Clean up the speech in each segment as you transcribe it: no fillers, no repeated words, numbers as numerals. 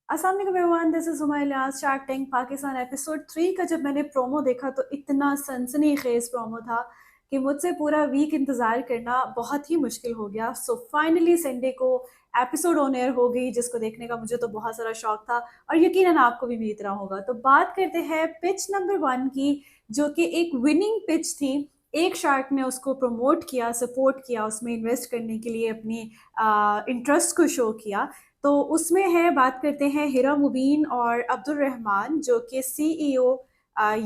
अस्सलाम वालेकुम everyone, this is Humayun. Shark tank Pakistan episode 3 का जब मैंने प्रोमो देखा तो इतना सनसनीखेज प्रोमो था कि मुझसे पूरा वीक इंतज़ार करना बहुत ही मुश्किल हो गया। सो फाइनली संडे को एपिसोड ऑन एयर हो गई, जिसको देखने का मुझे तो बहुत सारा शौक था और यकीनन आपको भी मेरी तरह होगा। तो बात करते हैं पिच नंबर 1 की, जो कि एक विनिंग पिच थी। एक शार्क ने उसको प्रमोट किया, सपोर्ट किया, उसमें इन्वेस्ट करने के लिए अपनी इंटरेस्ट को शो किया। तो उसमें है, बात करते हैं हिरा मुबीन और अब्दुल रहमान, जो कि सीईओ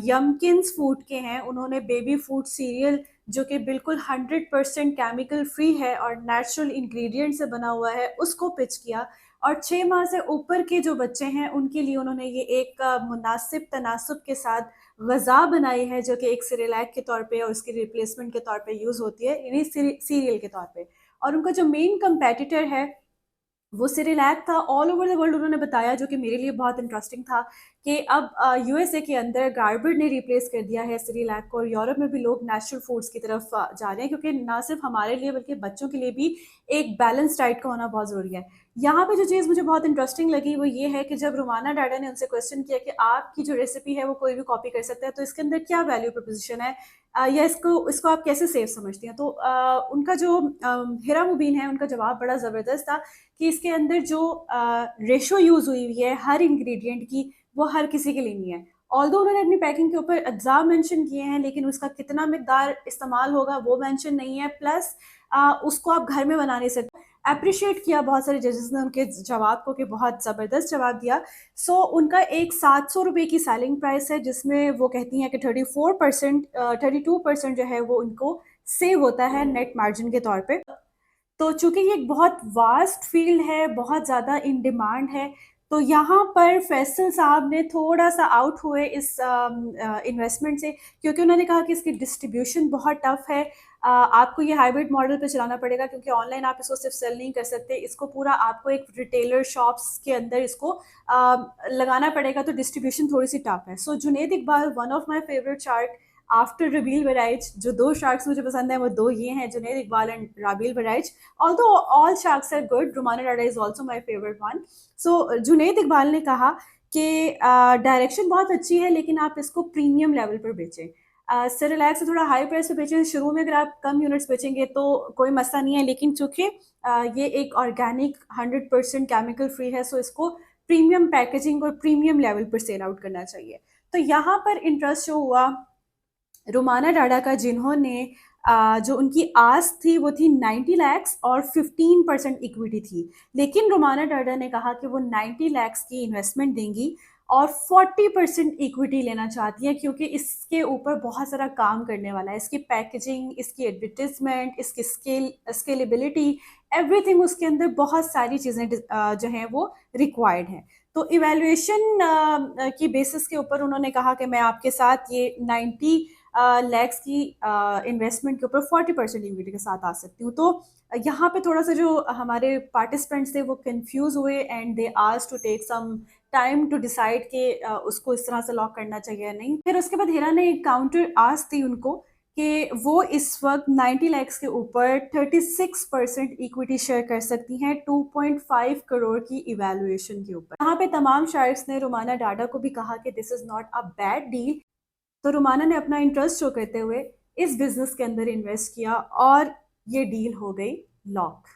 यमकिंस फूड के हैं। उन्होंने बेबी फूड सीरियल, जो कि बिल्कुल 100% केमिकल फ्री है और नेचुरल इंग्रेडिएंट से बना हुआ है, उसको पिच किया। और 6 माह से ऊपर के जो बच्चे हैं उनके लिए उन्होंने ये एक मुनासिब तनासब के साथ गज़ा बनाई है, जो कि एक सिरेलैक के तौर पे और उसकी रिप्लेसमेंट के तौर पे यूज़ होती है, यानी सीरियल के तौर पे। और उनका जो मेन कंपेटिटर है वो सिरिलैक था। ऑल ओवर द वर्ल्ड उन्होंने बताया, जो कि मेरे लिए बहुत इंटरेस्टिंग था, कि अब यूएसए के अंदर गार्बर ने रिप्लेस कर दिया है सिरिलैक को, और यूरोप में भी लोग नेचुरल फूड्स की तरफ जा रहे हैं, क्योंकि ना सिर्फ हमारे लिए बल्कि बच्चों के लिए भी एक बैलेंस डाइट का होना बहुत ज़रूरी है। यहाँ पे जो चीज़ मुझे बहुत इंटरेस्टिंग लगी वो ये है कि जब रुमाना डाडा ने उनसे क्वेश्चन किया कि आपकी जो रेसिपी है वो कोई भी कॉपी कर सकता है, तो इसके अंदर क्या वैल्यू प्रपोजिशन है, या इसको आप कैसे सेफ समझती हैं। तो उनका जो हिरा मुबीन है, उनका जवाब बड़ा ज़बरदस्त था कि इसके अंदर जो रेशो यूज़ हुई हुई है हर इंग्रेडिएंट की, वो हर किसी के लिए नहीं है। ऑल्दो उन्होंने अपनी पैकिंग के ऊपर अज्जा मेंशन किए हैं, लेकिन उसका कितना मिकदार इस्तेमाल होगा वो मेंशन नहीं है। प्लस उसको आप घर में बना नहीं सकते। अप्रिशिएट किया बहुत सारे जजेस ने उनके जवाब को, कि बहुत ज़बरदस्त जवाब दिया। सो उनका एक 700 रुपये की सेलिंग प्राइस है, जिसमें वो कहती हैं कि 34%, 32% जो है वो उनको सेव होता है नेट मार्जिन के तौर पे। तो चूंकि ये एक बहुत वास्ट फील्ड है, बहुत ज़्यादा इन डिमांड है, तो यहाँ पर फैसल साहब ने थोड़ा सा आउट हुए इस इन्वेस्टमेंट से, क्योंकि उन्होंने कहा कि इसकी डिस्ट्रीब्यूशन बहुत टफ है। आपको ये हाइब्रिड मॉडल पे चलाना पड़ेगा, क्योंकि ऑनलाइन आप इसको सिर्फ सेल नहीं कर सकते, इसको पूरा आपको एक रिटेलर शॉप्स के अंदर इसको लगाना पड़ेगा, तो डिस्ट्रीब्यूशन थोड़ी सी टफ है। So Junaid Iqbal, one of my favourite shark after Rabeel Baraich. जो दो शार्क्स मुझे पसंद है वो दो ये हैं, Junaid Iqbal and Rabeel Baraich. Although all sharks are good, Rumana Dada is also my favourite one. So Junaid Iqbal ने कहा कि डायरेक्शन बहुत अच्छी है, लेकिन आप इसको प्रीमियम लेवल पर बेचें। सेरेलैक से थोड़ा हाई प्राइस पे बेचें शुरू में, अगर आप कम यूनिट्स बेचेंगे तो कोई मसला नहीं है, लेकिन चूंकि ये एक ऑर्गेनिक 100% केमिकल फ्री है, सो इसको प्रीमियम पैकेजिंग और प्रीमियम लेवल पर सेल आउट करना चाहिए। तो यहाँ पर इंटरेस्ट जो हुआ रुमाना डाडा का, जिन्होंने जो उनकी आस थी वो थी 90 लैक्स और 15% इक्विटी थी। लेकिन रुमाना डाडा ने कहा कि वो 90 लैक्स की इन्वेस्टमेंट देंगी और 40% इक्विटी लेना चाहती है, क्योंकि इसके ऊपर बहुत सारा काम करने वाला है। इसकी पैकेजिंग, इसकी एडवर्टिजमेंट, इसकी स्केलेबिलिटी, एवरीथिंग, उसके अंदर बहुत सारी चीज़ें जो हैं वो रिक्वायर्ड हैं। तो इवेल्युएशन की बेसिस के ऊपर उन्होंने कहा कि मैं आपके साथ ये 90 लैक्स की इन्वेस्टमेंट के ऊपर 40% इक्विटी के साथ आ सकती हूँ। तो यहाँ पे थोड़ा सा जो हमारे पार्टिसिपेंट्स थे वो कंफ्यूज हुए, and they asked to take some time to decide कि उसको इस तरह से लॉक करना चाहिए या नहीं। फिर उसके बाद हिरा ने एक काउंटर आस्क थी उनको कि वो इस वक्त 90 लैक्स के ऊपर 36% इक्विटी शेयर कर सकती हैं 2.5 करोड़ की इवेल्युएशन के ऊपर। यहाँ पे तमाम शायर्स ने रुमाना डाडा को भी कहा कि this is not a bad deal. तो रुमाना ने अपना इंटरेस्ट शो करते हुए इस बिजनेस के अंदर इन्वेस्ट किया और ये डील हो गई लॉक।